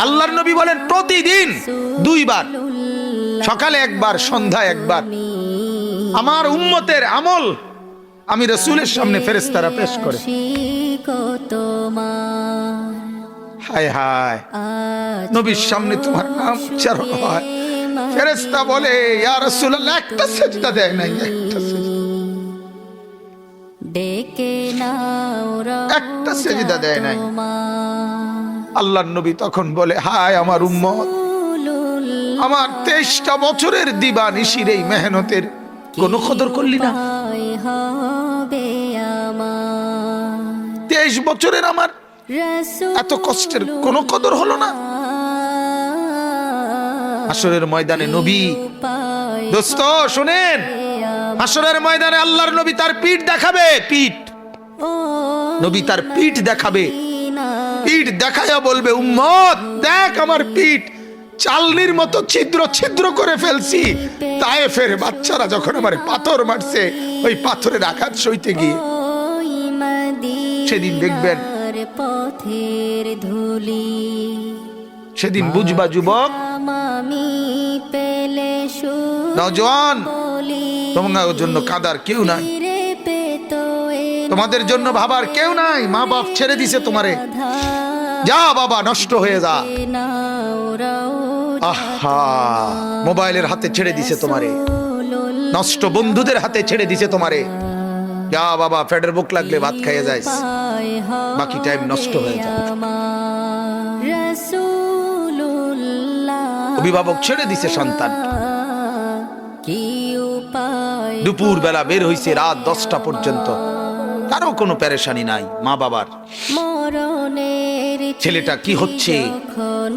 আল্লাহর নবী বলেন প্রতিদিন দুইবার, সকালে একবার, সন্ধ্যায় একবার আমার উম্মতের আমল আমি রাসূলের সামনে ফেরেশতারা পেশ করে। হায় হায়, নবীর সামনে তোমার নাম উচ্চারণ হয়, ফেরেশতা বলে ইয়া রাসূলুল্লাহ একটা সিজদা দেয় নাই, একটা একটা সিজদা দেয় নাই। আল্লাহর নবী তখন বলে হায় আমার উম্মত, আমার 23টা বছরের দিবানিশির এই মেহনতের কোনো কদর করলি না। 23 বছরের আমার এত কষ্টের কোনো কদর হলো না। হাসরের ময়দানে নবী, দোস্ত শুনেন, হাসরের ময়দানে আল্লাহর নবী তার পিঠ দেখাবে, পিঠ, নবী তার পিঠ দেখাবে, পিঠ দেখায়া বলবে উম্মত দেখ আমার পিঠ চালনির মতো ছিদ্র ছিদ্র করে ফেলছি। তায়েফের বাচ্চারা যখন আমার পাথর মারছে, ওই পাথরের আঘাত সইতে গিয়ে সেদিন দেখবেন, সেদিন বুঝবা যুবক, নওজোয়ান, তোমাদের জন্য কাঁদার কেউ নাই, তোমাদের জন্য ভাবার কেউ নাই। মা বাপ ছেড়ে দিছে তোমারে, যা বাবা নষ্ট হয়ে যা। আহা, মোবাইলের হাতে ছেড়ে দিছে তোমারে, নষ্ট বন্ধুদের হাতে ছেড়ে দিছে তোমারে, যা বাবা পেটের বুক লাগলে ভাত খাইয়ে যাইস, বাকি টাইম নষ্ট হয়ে যায়। অভিভাবক ছেড়ে দিছে সন্তান, দুপুর বেলা বের হইছে রাত 10টা পর্যন্ত, কারো কোনো পেরেশানি নাই। মা বাবার ছেলেটা কি হচ্ছে,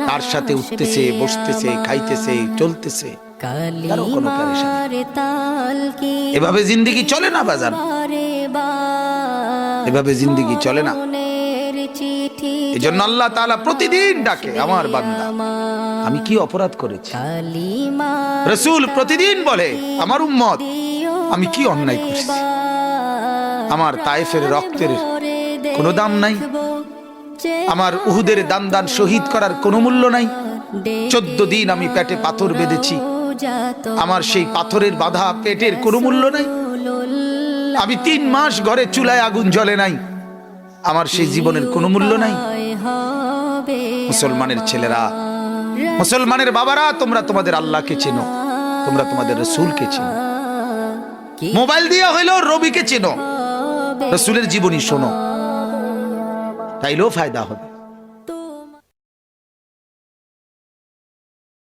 তার সাথে উঠতেছে, বসতেছে, খাইতেছে, চলতেছে, কারো কোনো পেরেশানি। এভাবে জিন্দেগি চলে না বাজান, এভাবে জিন্দেগি চলে না। এজন্য আল্লাহ তাআলা প্রতিদিন ডাকে আমার বান্দা আমি কি অপরাধ করেছি। রাসূল প্রতিদিন বলে আমার উম্মত আমি কি অন্যায় করেছি। আমার তায়েফের রক্তের কোনো দাম নাই, আমার উহুদের দান শহীদ করার কোনো মূল্য নাই। 14 দিন আমি পেটে পাথর বেঁধেছি, আমার সেই পাথরের বাঁধা পেটের কোনো মূল্য নাই। আমি 3 মাস ঘরে চুলায় আগুন জ্বলে নাই, আমার সেই জীবনের কোনো মূল্য নাই। মুসলমানের ছেলেরা, মুসলমানের বাবারা, তোমরা তোমাদের আল্লাহকে চেনো, তোমরা তোমাদের রাসূলকে চেনো। মোবাইল দিয়া হইলেও রবিকে চেনো, রাসূলের জীবনী শোনো, তাইলেও ফায়দা হবে।